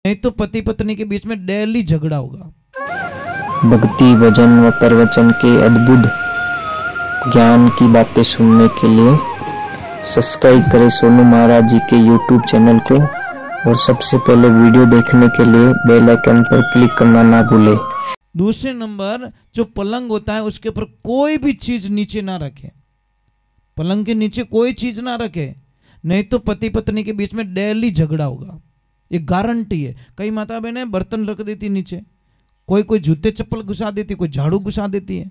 नहीं तो पति पत्नी के बीच में डेली झगड़ा होगा। भक्ति भजन व प्रवचन के अद्भुत ज्ञान की बातें सुनने के लिए सब्सक्राइब करें सोनू महाराज जी के यूट्यूब चैनल को, और सबसे पहले वीडियो देखने के लिए बेल आइकन पर क्लिक करना ना भूलें। दूसरे नंबर, जो पलंग होता है उसके ऊपर कोई भी चीज नीचे ना रखे। पलंग के नीचे कोई चीज ना रखे, नहीं तो पति पत्नी के बीच में डेली झगड़ा होगा। ये गारंटी है। कई माता बहनें बर्तन रख देती नीचे, कोई जूते चप्पल घुसा देती, कोई झाड़ू घुसा देती है,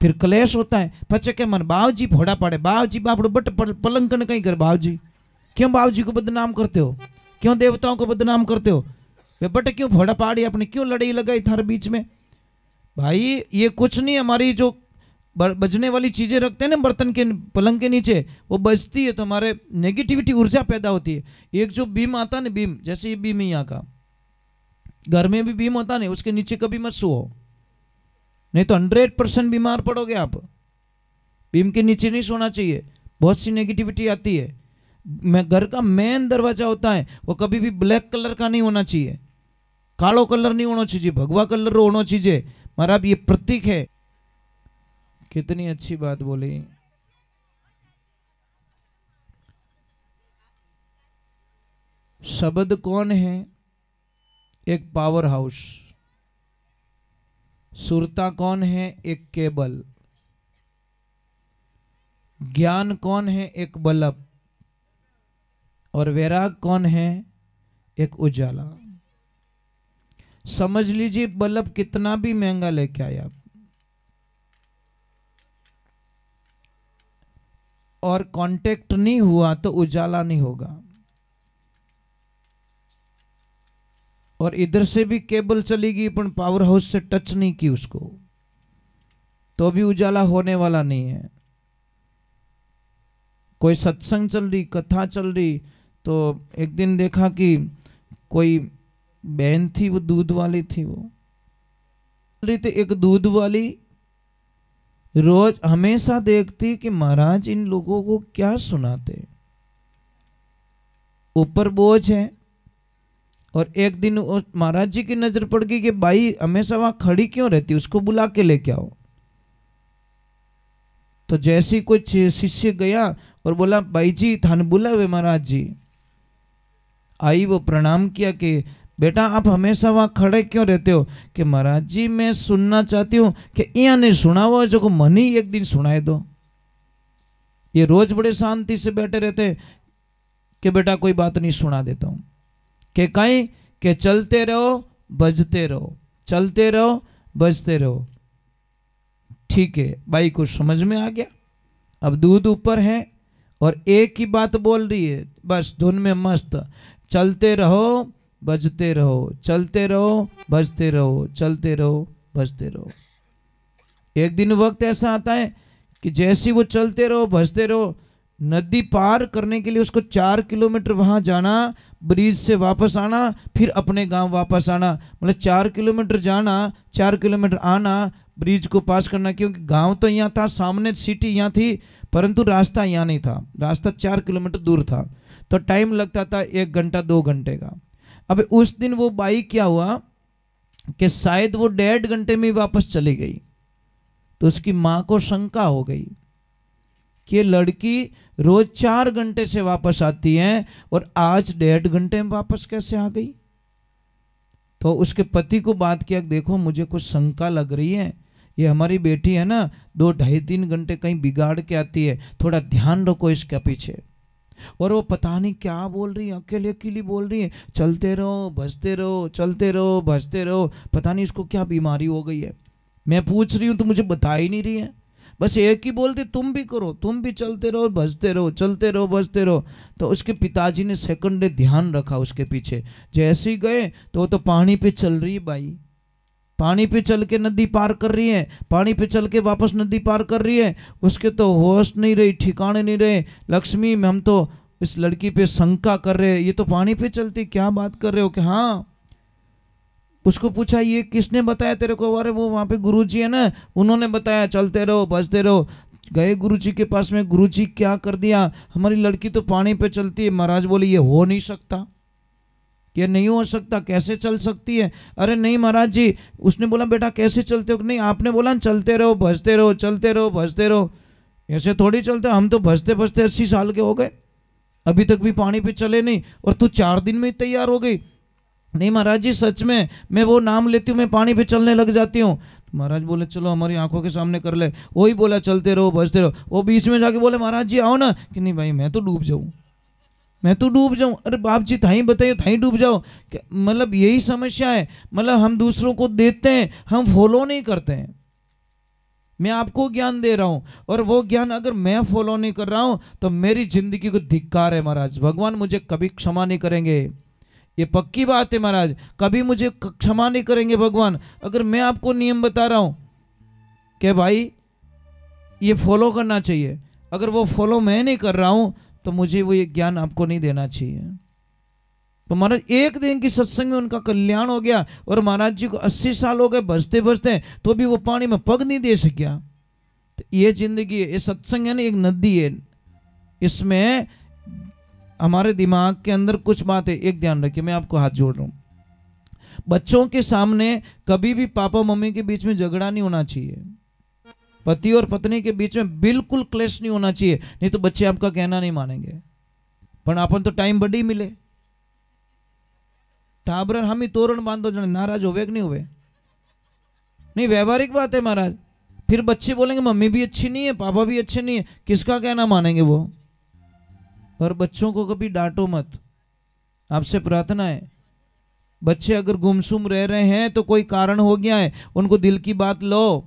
फिर क्लेश होता है। पचे के मन बावजी फोड़ा पड़े, बावजी बापड़ो बट पलंग कन कहीं कर बावजी, क्यों बावजी को बदनाम करते हो, क्यों देवताओं को बदनाम करते हो, वे बट क्यों फोड़ा पाड़ी, अपने क्यों लड़ाई लगाई थारे बीच में। भाई ये कुछ नहीं, हमारी जो बजने वाली चीजें रखते हैं ना बर्तन के पलंग के नीचे, वो बजती है तो हमारे नेगेटिविटी ऊर्जा पैदा होती है। एक जो बीम आता है ना, बीम जैसे ये बीम यहाँ का, घर में भी बीम होता नहीं, उसके नीचे कभी मत सो, नहीं तो 100% बीमार पड़ोगे आप। बीम के नीचे नहीं सोना चाहिए, बहुत सी नेगेटिविटी आती है। घर का मेन दरवाजा होता है वो कभी भी ब्लैक कलर का नहीं होना चाहिए, कालो कलर नहीं होना चाहिए, भगवा कलर होना चाहिए। महाराज ये प्रतीक है। कितनी अच्छी बात बोली। शब्द कौन है? एक पावर हाउस। सुरता कौन है? एक केबल। ज्ञान कौन है? एक बल्ब। और वैराग कौन है? एक उजाला। समझ लीजिए, बल्ब कितना भी महंगा लेके आए आप, और कांटेक्ट नहीं हुआ तो उजाला नहीं होगा। और इधर से भी केबल चलेगी पर पावर हाउस से टच नहीं की उसको, तो भी उजाला होने वाला नहीं है। कोई सत्संग चल रही, कथा चल रही, तो एक दिन देखा कि कोई बहन थी, वो दूध वाली थी, वो रही थी, एक दूध वाली रोज हमेशा देखती कि महाराज इन लोगों को क्या सुनाते, ऊपर बोझ है। और एक दिन महाराज जी की नजर पड़ गई कि भाई हमेशा वहां खड़ी क्यों रहती, उसको बुला के लेके आओ। तो जैसे ही कोई शिष्य गया और बोला भाई जी थाने बुलावे महाराज जी, आई वो प्रणाम किया कि बेटा आप हमेशा वहां खड़े क्यों रहते हो? कि महाराज जी मैं सुनना चाहती हूँ कि यहाँ नहीं सुना हुआ जो को मन ही एक दिन सुनाए दो। ये रोज बड़े शांति से बैठे रहते कि बेटा कोई बात नहीं सुना देता हूँ। कि कहीं के चलते रहो बजते रहो, चलते रहो बजते रहो। ठीक है, बाई को समझ में आ गया। अब दूध ऊपर है और एक ही बात बोल रही है, बस धुन में मस्त, चलते रहो बजते रहो, चलते रहो बजते रहो, चलते रहो बजते रहो। एक दिन वक्त ऐसा आता है कि जैसे वो चलते रहो बजते रहो, नदी पार करने के लिए उसको 4 किलोमीटर वहां जाना, ब्रिज से वापस आना, फिर अपने गांव वापस आना। मतलब 4 किलोमीटर जाना, 4 किलोमीटर आना, ब्रिज को पास करना। क्योंकि गांव तो यहाँ था, सामने सिटी यहाँ थी, परंतु रास्ता यहाँ नहीं था, रास्ता 4 किलोमीटर दूर था, तो टाइम लगता था 1 घंटा 2 घंटे का। अब उस दिन वो बाई क्या हुआ कि शायद वो 1.5 घंटे में वापस चली गई। तो उसकी माँ को शंका हो गई कि लड़की रोज 4 घंटे से वापस आती है और आज 1.5 घंटे में वापस कैसे आ गई। तो उसके पति को बात किया, देखो मुझे कुछ शंका लग रही है, ये हमारी बेटी है ना 2 ढाई 3 घंटे कहीं बिगाड़ के आती है, थोड़ा ध्यान रखो इसके पीछे। और वो पता नहीं क्या बोल रही है, अकेले अकेली बोल रही है, चलते रहो बजते रहो, चलते रहो बजते रहो। पता नहीं इसको क्या बीमारी हो गई है। मैं पूछ रही हूँ तो मुझे बता ही नहीं रही है, बस एक ही बोलती तुम भी करो, तुम भी चलते रहो बजते रहो, चलते रहो बजते रहो। तो उसके पिताजी ने सेकंड डे ध्यान रखा उसके पीछे। जैसे ही गए तो वो तो पानी पे चल रही है बाई, पानी पे चल के नदी पार कर रही है, पानी पे चल के वापस नदी पार कर रही है। उसके तो होश नहीं रही, ठिकाने नहीं रहे। लक्ष्मी हम तो इस लड़की पे शंका कर रहे, ये तो पानी पे चलती, क्या बात कर रहे हो? कि हाँ। उसको पूछा ये किसने बताया तेरे को? अरे वो वहाँ पे गुरुजी है ना, उन्होंने बताया चलते रहो बजते रहो। गए गुरुजी के पास में, गुरुजी क्या कर दिया, हमारी लड़की तो पानी पे चलती है। महाराज बोले ये हो नहीं सकता, ये नहीं हो सकता, कैसे चल सकती है? अरे नहीं महाराज जी। उसने बोला बेटा कैसे चलते हो? नहीं आपने बोला चलते रहो भजते रहो, चलते रहो भजते रहो। ऐसे थोड़ी चलते, हम तो भजते भजते 80 साल के हो गए, अभी तक भी पानी पे चले नहीं, और तू 4 दिन में ही तैयार हो गई। नहीं महाराज जी सच में, मैं वो नाम लेती हूँ मैं पानी पे चलने लग जाती हूँ। महाराज बोले चलो हमारी आंखों के सामने कर ले। वही बोला चलते रहो भजते रहो। वो बीच में जाके बोले महाराज जी आओ ना, कि नहीं भाई मैं तो डूब जाऊँ, मैं तो डूब जाऊं। अरे बाप जी थाई बताइए, थाई डूब जाओ। मतलब यही समस्या है। मतलब हम दूसरों को देते हैं, हम फॉलो नहीं करते हैं। मैं आपको ज्ञान दे रहा हूं, और वो ज्ञान अगर मैं फॉलो नहीं कर रहा हूं तो मेरी जिंदगी को धिक्कार है महाराज। भगवान मुझे कभी क्षमा नहीं करेंगे, ये पक्की बात है महाराज। कभी मुझे क्षमा नहीं करेंगे भगवान, अगर मैं आपको नियम बता रहा हूं कि भाई ये फॉलो करना चाहिए, अगर वो फॉलो मैं नहीं कर रहा हूं तो मुझे वो ये ज्ञान आपको नहीं देना चाहिए। तो महाराज एक दिन की सत्संग में उनका कल्याण हो गया, और महाराज जी को 80 साल हो गए बजते बजते, तो भी वो पानी में पग नहीं दे सकिया। तो ये जिंदगी है, ये सत्संग है ना, एक नदी है। इसमें हमारे दिमाग के अंदर कुछ बात है, एक ध्यान रखिए, मैं आपको हाथ जोड़ रहा हूँ। बच्चों के सामने कभी भी पापा मम्मी के बीच में झगड़ा नहीं होना चाहिए, पति और पत्नी के बीच में बिल्कुल क्लेश नहीं होना चाहिए, नहीं तो बच्चे आपका कहना नहीं मानेंगे। पर अपन तो टाइम बड़ी मिले, टाबर हम ही तोरण बांधो जने नाराज होवे कि नहीं होवे? नहीं व्यवहारिक बात है महाराज। फिर बच्चे बोलेंगे मम्मी भी अच्छी नहीं है, पापा भी अच्छे नहीं है, किसका कहना मानेंगे वो? और बच्चों को कभी डांटो मत, आपसे प्रार्थना है। बच्चे अगर गुमसुम रह रहे हैं तो कोई कारण हो गया है, उनको दिल की बात लो,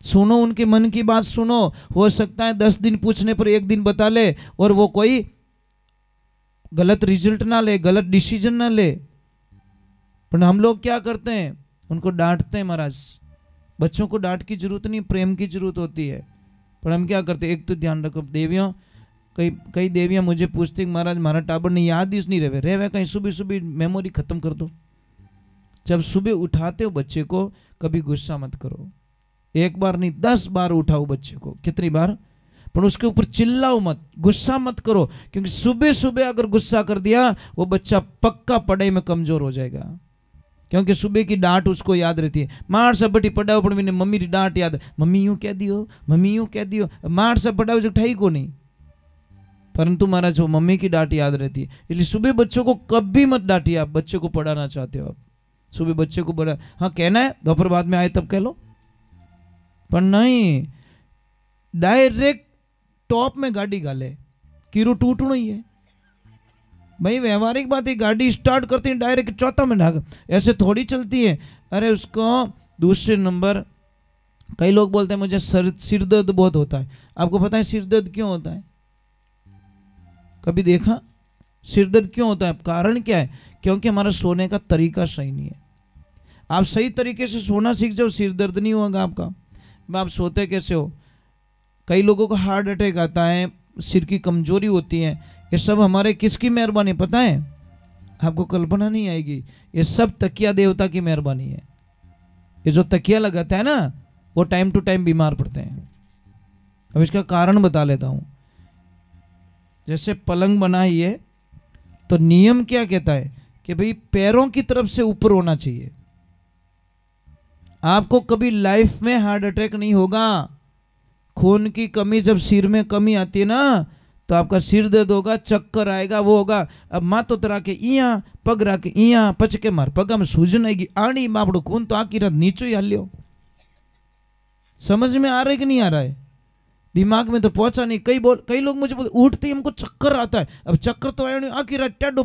सुनो, उनके मन की बात सुनो। हो सकता है 10 दिन पूछने पर 1 दिन बता ले, और वो कोई गलत रिजल्ट ना ले, गलत डिसीजन ना ले। पर हम लोग क्या करते हैं, उनको डांटते हैं महाराज। बच्चों को डांट की जरूरत नहीं, प्रेम की जरूरत होती है। पर हम क्या करते हैं, एक तो ध्यान रखो देवियों, कई देवियां मुझे पूछती महाराज हमारा टाबर नहीं याद ही नहीं रहे कहीं, सुबह सुबह मेमोरी खत्म कर दो। जब सुबह उठाते हो बच्चे को कभी गुस्सा मत करो, 1 बार नहीं 10 बार उठाओ बच्चे को, कितनी बार, पर उसके ऊपर चिल्लाओ मत, गुस्सा मत करो, क्योंकि सुबह सुबह अगर गुस्सा कर दिया वो बच्चा पक्का पढ़ाई में कमजोर हो जाएगा। क्योंकि सुबह की डांट उसको याद रहती है। मार सब बटी पढ़ाओ, पर मैंने मम्मी की डांट याद, मम्मी यूं कह दियो, मम्मी यूं कह दियो, मार सब पढ़ाओ जो ठाई को नहीं, परंतु महाराज वो मम्मी की डांट याद रहती है। इसलिए सुबह बच्चों को कभी मत डांटिए। आप बच्चे को पढ़ाना चाहते हो, आप सुबह बच्चे को पढ़ा, हाँ कहना है दोपहर बाद में आए तब कह लो, पर नहीं डायरेक्ट टॉप में गाड़ी गाले कीरो टूटना ही है भाई। व्यवहारिक बात है, गाड़ी स्टार्ट करते हैं डायरेक्ट चौथा में ढाक, ऐसे थोड़ी चलती है। अरे उसको दूसरे नंबर, कई लोग बोलते हैं मुझे सिर दर्द बहुत होता है। आपको पता है सिर दर्द क्यों होता है? कभी देखा सिर दर्द क्यों होता है? कारण क्या है? क्योंकि हमारा सोने का तरीका सही नहीं है। आप सही तरीके से सोना सीख जाओ, सिर दर्द नहीं होगा आपका। आप सोते कैसे हो? कई लोगों को हार्ट अटैक आता है, सिर की कमजोरी होती है, ये सब हमारे किसकी मेहरबानी पता है? आपको कल्पना नहीं आएगी, ये सब तकिया देवता की मेहरबानी है। ये जो तकिया लगाता है ना, वो टाइम टू टाइम बीमार पड़ते हैं। अब इसका कारण बता लेता हूं। जैसे पलंग बनाई है तो नियम क्या कहता है कि भाई पैरों की तरफ से ऊपर होना चाहिए। आपको कभी लाइफ में हार्ट अटैक नहीं होगा। खून की कमी, जब सिर में कमी आती है ना तो आपका सिर दर्द होगा, चक्कर आएगा, वो होगा। अब मातो तरह के इया पग रख के इया पचके मार पगा में सूजन आएगी, आनी मापड़ो खून तो आकी रात नीचो ही हाल्यो। समझ में आ रहा है कि नहीं आ रहा है? दिमाग में तो पहुंचा नहीं। कई लोग मुझे बोलते उठते ही हमको चक्कर आता है। अब चक्कर तो आया नहीं, आखिर टेढ़ो